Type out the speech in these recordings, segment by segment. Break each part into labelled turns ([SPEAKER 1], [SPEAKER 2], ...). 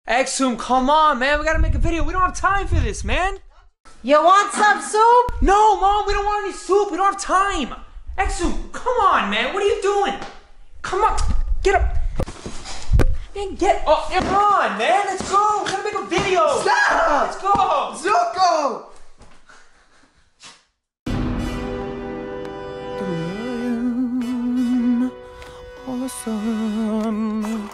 [SPEAKER 1] Exum, come on, man. We gotta make a video. We don't have time for this, man.
[SPEAKER 2] You want some soup?
[SPEAKER 1] No, Mom, we don't want any soup. We don't have time. Exum, come on, man. What are you doing? Come on. Get up. Man, get up. Come on, man. Let's go. We gotta make a video.
[SPEAKER 3] Stop!
[SPEAKER 1] Let's go.
[SPEAKER 3] Zuko!
[SPEAKER 1] Awesome.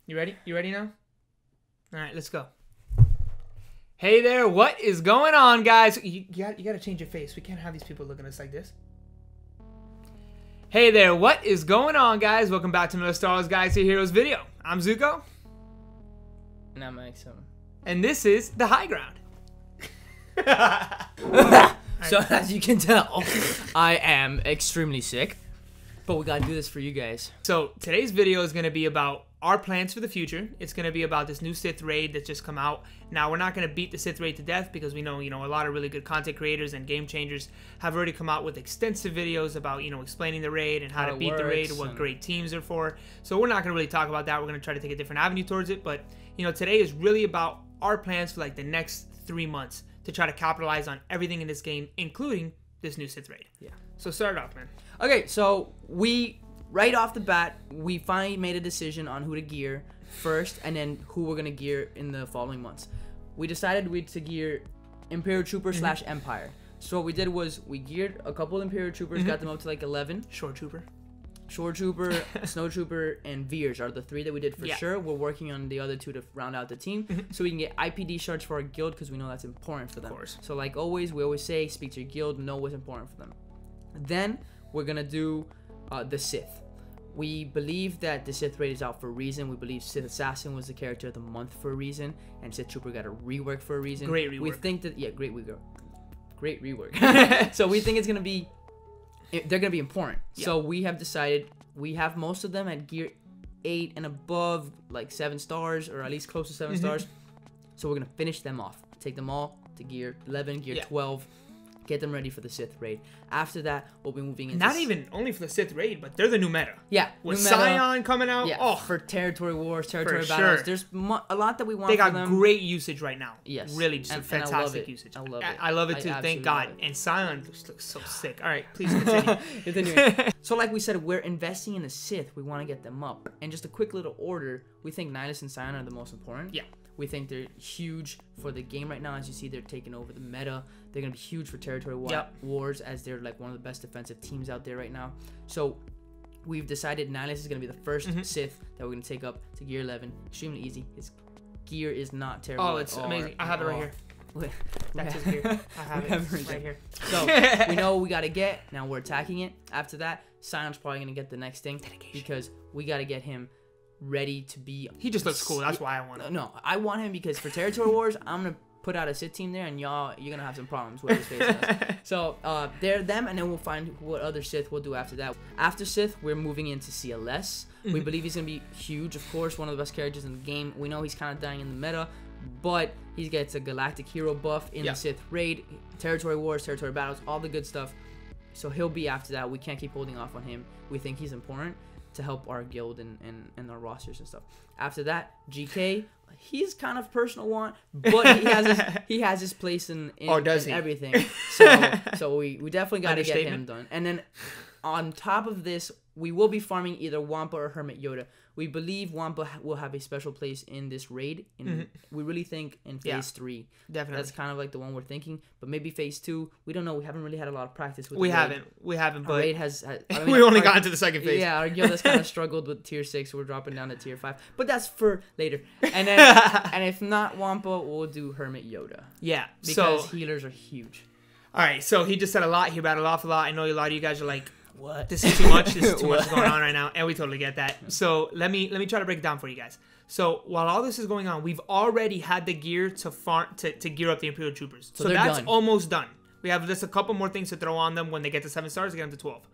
[SPEAKER 1] You ready? You ready now? All right, let's go. Hey there, what is going on, guys? You gotta change your face. We can't have these people looking at us like this. Hey there, what is going on, guys? Welcome back to another Star Wars Galaxy Heroes video. I'm Zuko.
[SPEAKER 2] And I'm Exum.
[SPEAKER 1] And this is The High Ground.
[SPEAKER 2] So as you can tell, I am extremely sick. But we gotta do this for you guys.
[SPEAKER 1] So today's video is gonna be about our plans for the future. It's gonna be about this new Sith raid that's just come out. Now we're not gonna beat the Sith raid to death because we know, a lot of really good content creators and game changers have already come out with extensive videos about, explaining the raid and how to beat the raid and what great teams are for. So we're not gonna really talk about that. We're gonna try to take a different avenue towards it. But today is really about our plans for like the next 3 months to try to capitalize on everything in this game, including this new Sith raid.
[SPEAKER 2] Yeah.
[SPEAKER 1] So start it off, man.
[SPEAKER 2] Okay, so right off the bat, we finally made a decision on who to gear first and then who we're gonna gear in the following months. We decided to gear Imperial Trooper / Empire. So what we did was we geared a couple Imperial Troopers, got them up to like 11.
[SPEAKER 1] Shore Trooper,
[SPEAKER 2] Snow Trooper, and Veers are the 3 that we did for sure. We're working on the other 2 to round out the team, so we can get IPD shards for our guild because we know that's important for them.
[SPEAKER 1] Of course.
[SPEAKER 2] So like always, we always say, speak to your guild, know what's important for them. Then we're gonna do the Sith. We believe that the Sith raid is out for a reason. We believe Sith Assassin was the character of the month for a reason, and Sith Trooper got a rework for a reason.
[SPEAKER 1] Great rework.
[SPEAKER 2] We think that great rework. So we think they're gonna be important. Yep. So we have decided we have most of them at gear 8 and above, like 7 stars or at least close to 7 stars. So we're gonna finish them off. Take them all to gear 11, gear 12. Get them ready for the Sith raid. After that, we'll be moving into...
[SPEAKER 1] Not even only for the Sith raid, but they're the new meta.
[SPEAKER 2] Yeah.
[SPEAKER 1] With Scion coming out.
[SPEAKER 2] Yeah,
[SPEAKER 1] oh,
[SPEAKER 2] for territory wars, territory
[SPEAKER 1] for
[SPEAKER 2] battles.
[SPEAKER 1] sure.
[SPEAKER 2] There's a lot that we want
[SPEAKER 1] They
[SPEAKER 2] for
[SPEAKER 1] got
[SPEAKER 2] them.
[SPEAKER 1] great usage right now.
[SPEAKER 2] Yes.
[SPEAKER 1] Really, just fantastic usage.
[SPEAKER 2] I love it.
[SPEAKER 1] I love it too, thank God. And Scion just looks so sick. All right, please continue.
[SPEAKER 2] So like we said, we're investing in the Sith. We want to get them up. And just a quick little order, we think Nihilus and Scion are the most important.
[SPEAKER 1] Yeah.
[SPEAKER 2] We think they're huge for the game right now. As you see, they're taking over the meta. They're going to be huge for territory wars as they're like one of the best defensive teams out there right now. So we've decided Nihilus is going to be the first Sith that we're going to take up to gear 11. Extremely easy. His gear is not terrible.
[SPEAKER 1] Oh, it's amazing. I have it right here. That's his gear. I have it right here.
[SPEAKER 2] So we know what we got to get. Now we're attacking it. After that, Scion's probably going to get the next thing because we got to get him ready to be...
[SPEAKER 1] He just looks cool. That's why I want him.
[SPEAKER 2] No, I want him because for territory wars, I'm gonna put out a Sith team there, and you're gonna have some problems with his face. So they're them, and then we'll find what other Sith we'll do after that. After Sith, we're moving into CLS. We believe he's gonna be huge, of course, one of the best characters in the game. We know he's kind of dying in the meta, but he gets a galactic hero buff in the Sith raid, territory wars, territory battles, all the good stuff. So he'll be after that. We can't keep holding off on him. We think he's important to help our guild and our rosters and stuff. After that, GK, he's kind of personal one, but he has his place in everything. So we definitely got to get him done. And then on top of this, we will be farming either Wampa or Hermit Yoda. We believe Wampa will have a special place in this raid. We really think in phase 3.
[SPEAKER 1] Definitely.
[SPEAKER 2] That's kind of like the one we're thinking. But maybe phase 2. We don't know. We haven't really had a lot of practice with
[SPEAKER 1] We haven't, but
[SPEAKER 2] our raid has
[SPEAKER 1] we only got into the second phase.
[SPEAKER 2] Yeah, our guild has kind of struggled with tier 6. So we're dropping down to tier 5. But that's for later. And then and if not Wampa, we'll do Hermit Yoda.
[SPEAKER 1] Yeah.
[SPEAKER 2] Because healers are huge.
[SPEAKER 1] All right. So he just said a lot. He rattled off a lot. I know a lot of you guys are like, what? This is too much. This is too much going on right now, and we totally get that. So let me try to break it down for you guys. So while all this is going on, we've already had the gear to gear up the Imperial Troopers. So that's almost done. We have just a couple more things to throw on them when they get to 7 stars to get them to 12.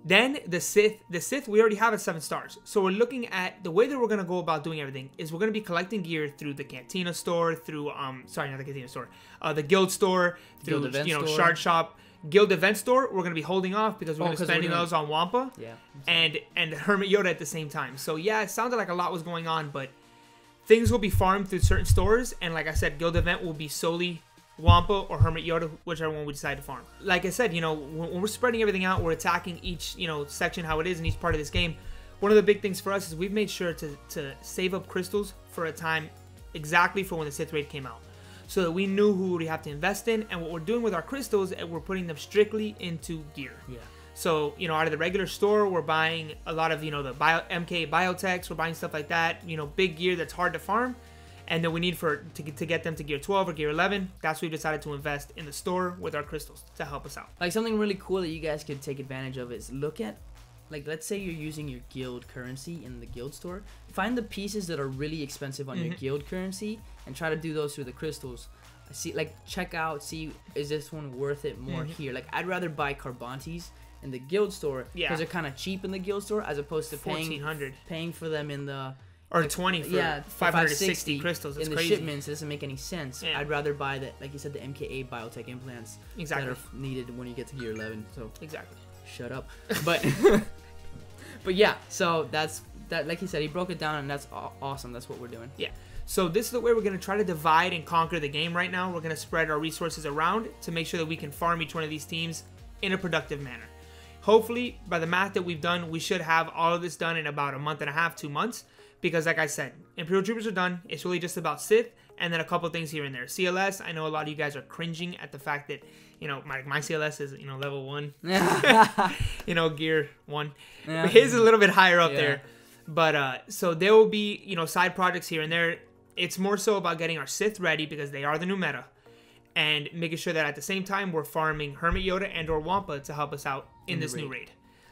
[SPEAKER 1] Then the Sith we already have at 7 stars. So we're looking at the way that we're gonna go about doing everything is we're gonna be collecting gear through the Cantina store, through sorry, not the Cantina store, the Guild store, through
[SPEAKER 2] Guild Event
[SPEAKER 1] store.
[SPEAKER 2] store.
[SPEAKER 1] Shard Shop. Guild Event Store, we're going to be holding off because we're going to be spending those on Wampa.
[SPEAKER 2] Yeah.
[SPEAKER 1] And Hermit Yoda at the same time. So yeah, it sounded like a lot was going on, but things will be farmed through certain stores. And like I said, Guild Event will be solely Wampa or Hermit Yoda, whichever one we decide to farm. Like I said, you know, when we're spreading everything out, we're attacking each, you know, section how it is in each part of this game. One of the big things for us is we've made sure to save up crystals for a time exactly for when the Sith Raid came out, so that we knew who we have to invest in. And what we're doing with our crystals, we're putting them strictly into gear.
[SPEAKER 2] Yeah.
[SPEAKER 1] So, you know, out of the regular store, we're buying a lot of, you know, the MK biotechs, we're buying stuff like that, you know, big gear that's hard to farm, and that we need to get them to gear 12 or gear 11. That's what we decided to invest in the store with our crystals to help us out.
[SPEAKER 2] Like, something really cool that you guys could take advantage of is look at, like, let's say you're using your guild currency in the guild store. Find the pieces that are really expensive on your guild currency and try to do those through the crystals. See, like, check out, see, is this one worth it more here? Like, I'd rather buy Carbantes in the guild store because they're kind of cheap in the guild store as opposed to paying for them in the...
[SPEAKER 1] Or 20 for 560 crystals. It's
[SPEAKER 2] in the
[SPEAKER 1] crazy.
[SPEAKER 2] Shipments. It doesn't make any sense. Yeah. I'd rather buy that, like you said, the MKA biotech implants that are needed when you get to gear 11. So
[SPEAKER 1] exactly.
[SPEAKER 2] Shut up. But but yeah, so that's that. Like he said, he broke it down, and that's awesome. That's what we're doing.
[SPEAKER 1] Yeah. So this is the way we're going to try to divide and conquer the game right now. We're going to spread our resources around to make sure that we can farm each one of these teams in a productive manner. Hopefully, by the math that we've done, we should have all of this done in about a month and a half, 2 months. Because like I said, Imperial Troopers are done. It's really just about Sith and then a couple things here and there. CLS, I know a lot of you guys are cringing at the fact that, you know, my CLS is, you know, level 1. You know, gear 1. But his is a little bit higher up there. But so there will be, you know, side projects here and there. It's more so about getting our Sith ready because they are the new meta. And making sure that at the same time we're farming Hermit Yoda and or Wampa to help us out in this new raid.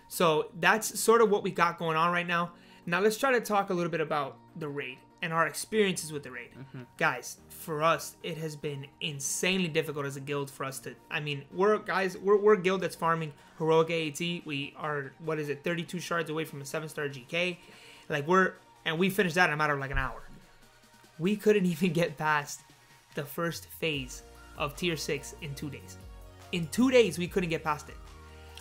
[SPEAKER 1] So that's sort of what we got going on right now. Now let's try to talk a little bit about the raid and our experiences with the raid. Guys, for us, it has been insanely difficult as a guild for us to, I mean, we're a guild that's farming heroic AAT. We are, 32 shards away from a 7-star GK. Like we finished that in a matter of like an hour. We couldn't even get past the first phase of tier 6 in 2 days. In 2 days, we couldn't get past it.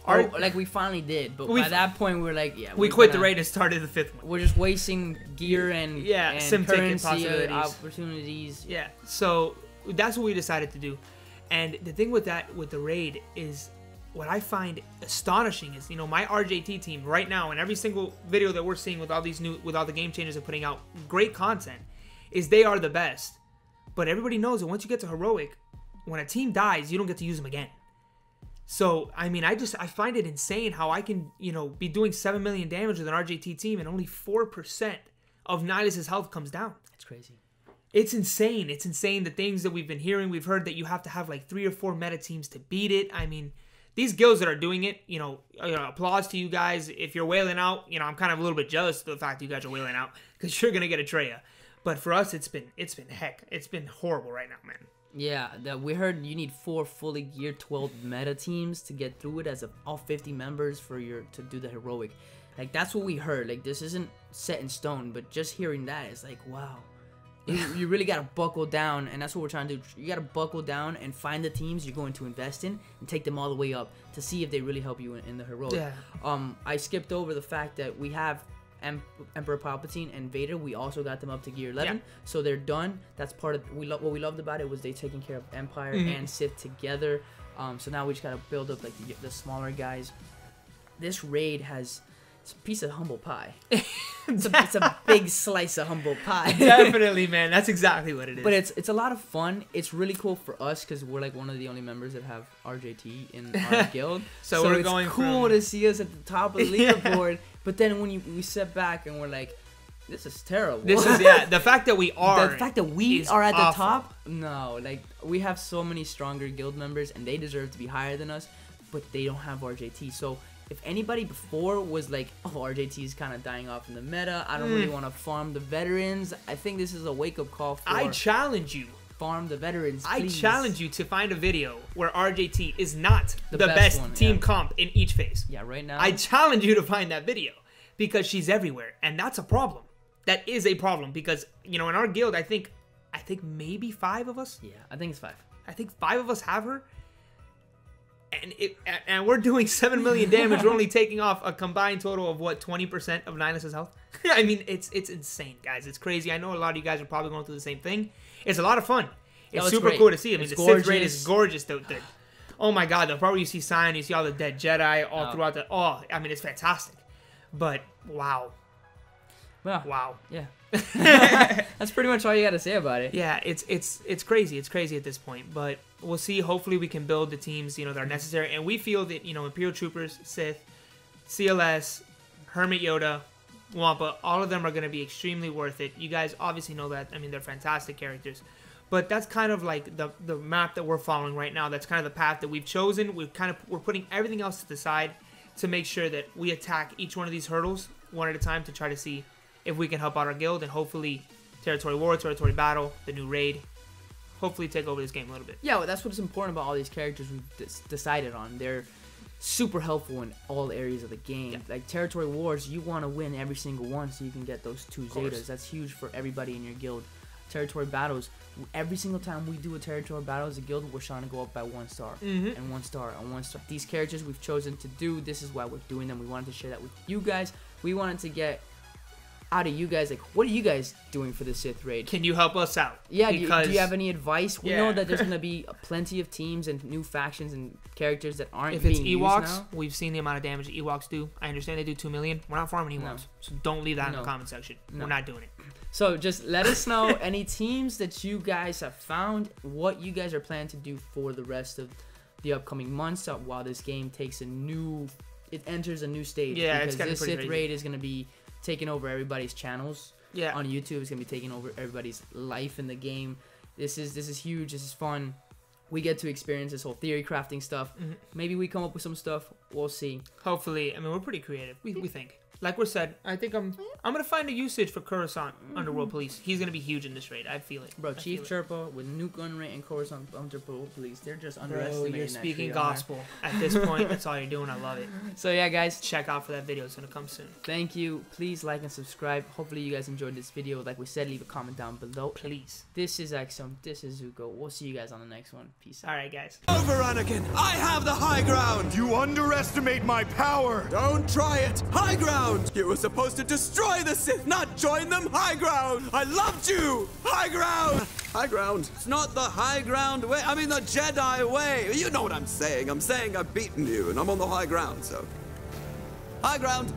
[SPEAKER 2] Like we finally did, but by that point we were like,
[SPEAKER 1] we quit the raid and started the 5th one.
[SPEAKER 2] We're just wasting gear and
[SPEAKER 1] sim
[SPEAKER 2] currency opportunities.
[SPEAKER 1] Yeah, so that's what we decided to do. And the thing with the raid is, what I find astonishing is, you know, my RJT team right now, and every single video that we're seeing with all the game changers are putting out great content, is they are the best. But everybody knows that once you get to heroic, when a team dies, you don't get to use them again. So, I mean, I find it insane how I can, you know, be doing 7 million damage with an RJT team and only 4% of Nihilus' health comes down.
[SPEAKER 2] It's crazy.
[SPEAKER 1] It's insane. It's insane the things that we've been hearing. We've heard that you have to have like 3 or 4 meta teams to beat it. I mean, these guilds that are doing it, you know, applause to you guys. If you're wailing out, you know, I'm kind of a little bit jealous of the fact that you guys are wailing out because you're going to get a Treya. But for us, it's been horrible right now, man.
[SPEAKER 2] Yeah, we heard you need 4 fully geared 12 meta teams to get through it as all 50 members to do the heroic. Like, that's what we heard. Like, this isn't set in stone, but just hearing that is like, wow. You really got to buckle down, and that's what we're trying to do. You got to buckle down and find the teams you're going to invest in and take them all the way up to see if they really help you in the heroic. Yeah. I skipped over the fact that we have Emperor Palpatine and Vader. We also got them up to gear 11, so they're done. That's part of what we loved about it was they taking care of Empire and Sith together. So now we just gotta build up like the smaller guys. This raid it's a piece of humble pie. It's a big slice of humble pie.
[SPEAKER 1] Definitely, man. That's exactly what it is.
[SPEAKER 2] But it's a lot of fun. It's really cool for us because we're like one of the only members that have RJT in our guild.
[SPEAKER 1] So we're
[SPEAKER 2] it's
[SPEAKER 1] going
[SPEAKER 2] cool to see us at the top of the leaderboard. But then when we step back and we're like, this is terrible.
[SPEAKER 1] This is the fact that we are
[SPEAKER 2] at the top. No, like we have so many stronger guild members and they deserve to be higher than us, but they don't have RJT. So if anybody before was like, oh, RJT is kind of dying off in the meta, I don't really want to farm the veterans, I think this is a wake-up call for...
[SPEAKER 1] I challenge you.
[SPEAKER 2] Farm the veterans, please.
[SPEAKER 1] I challenge you to find a video where RJT is not the best team comp in each phase.
[SPEAKER 2] Yeah, right now.
[SPEAKER 1] I challenge you to find that video because she's everywhere, and that's a problem. That is a problem because, you know, in our guild, I think maybe 5 of us.
[SPEAKER 2] Yeah, I think it's 5.
[SPEAKER 1] I think 5 of us have her. and we're doing 7 million damage. We're only taking off a combined total of what, 20% of Nihilus' health. I mean, it's insane, guys. It's crazy. I know a lot of you guys are probably going through the same thing. It's a lot of fun. It's super
[SPEAKER 2] great.
[SPEAKER 1] cool to see. I mean,
[SPEAKER 2] It's
[SPEAKER 1] the Sith raid is gorgeous. Oh my God, the part where you see Sion, you see all the dead Jedi all throughout the. Oh, I mean, it's fantastic. But wow.
[SPEAKER 2] Well,
[SPEAKER 1] Wow.
[SPEAKER 2] Yeah. That's pretty much all you got to say about it.
[SPEAKER 1] Yeah, it's crazy. It's crazy at this point, but we'll see. Hopefully, we can build the teams that are necessary, and we feel that Imperial Troopers, Sith, CLS, Hermit Yoda, Wampa, all of them are going to be extremely worth it. You guys obviously know that. I mean, they're fantastic characters, but that's kind of like the map that we're following right now. That's kind of the path that we've chosen. We're putting everything else to the side to make sure that we attack each one of these hurdles one at a time to try to see if we can help out our guild, and hopefully territory war, territory battle, the new raid, hopefully take over this game a little bit.
[SPEAKER 2] Yeah, well, that's what's important about all these characters we've decided on. They're super helpful in all areas of the game. Yeah. Like territory wars, you want to win every single one so you can get those 2 Zetas. That's huge for everybody in your guild. Territory battles, every single time we do a territory battle as a guild, we're trying to go up by 1 star and 1 star and 1 star. These characters we've chosen to do, this is why we're doing them. We wanted to share that with you guys. We wanted to get out of you guys, like, what are you guys doing for the Sith raid?
[SPEAKER 1] Can you help us out?
[SPEAKER 2] Yeah, do you have any advice? We know that there's going to be plenty of teams and new factions and characters that aren't being used now. If it's
[SPEAKER 1] Ewoks, we've seen the amount of damage Ewoks do. I understand they do 2 million. We're not farming Ewoks, so don't leave that in the comment section. We're not doing it.
[SPEAKER 2] So just let us know any teams that you guys have found, what you guys are planning to do for the rest of the upcoming months while this game takes it enters a new stage.
[SPEAKER 1] Yeah,
[SPEAKER 2] because
[SPEAKER 1] it's
[SPEAKER 2] this
[SPEAKER 1] pretty
[SPEAKER 2] Sith
[SPEAKER 1] crazy.
[SPEAKER 2] raid is going to be taking over everybody's channels.
[SPEAKER 1] Yeah.
[SPEAKER 2] On YouTube, it's gonna be taking over everybody's life in the game. This is huge. This is fun. We get to experience this whole theory crafting stuff. Maybe we come up with some stuff. We'll see.
[SPEAKER 1] Hopefully, I mean, we're pretty creative. We think. Like we said, I think I'm gonna find a usage for Coruscant Underworld Police. He's gonna be huge in this raid. I feel it.
[SPEAKER 2] Bro, Chief Chirpa with Nuke Gun Rate and Coruscant Underworld Police, they're just underestimating.
[SPEAKER 1] You're speaking gospel at this point. That's all you're doing. I love it.
[SPEAKER 2] So yeah, guys,
[SPEAKER 1] check out for that video. It's gonna come soon.
[SPEAKER 2] Thank you. Please like and subscribe. Hopefully you guys enjoyed this video. Like we said, leave a comment down below.
[SPEAKER 1] Please.
[SPEAKER 2] This is Exum. This is Zuko. We'll see you guys on the next one. Peace out.
[SPEAKER 1] All right, guys.
[SPEAKER 3] Over, Anakin. I have the high ground.
[SPEAKER 4] You underestimate my power.
[SPEAKER 3] Don't try it. High ground. You were supposed to destroy the Sith, not join them. High ground. I loved you. High ground. High ground. It's not the high ground way. I mean the Jedi way. You know what I'm saying. I'm saying I've beaten you and I'm on the high ground, so. High ground.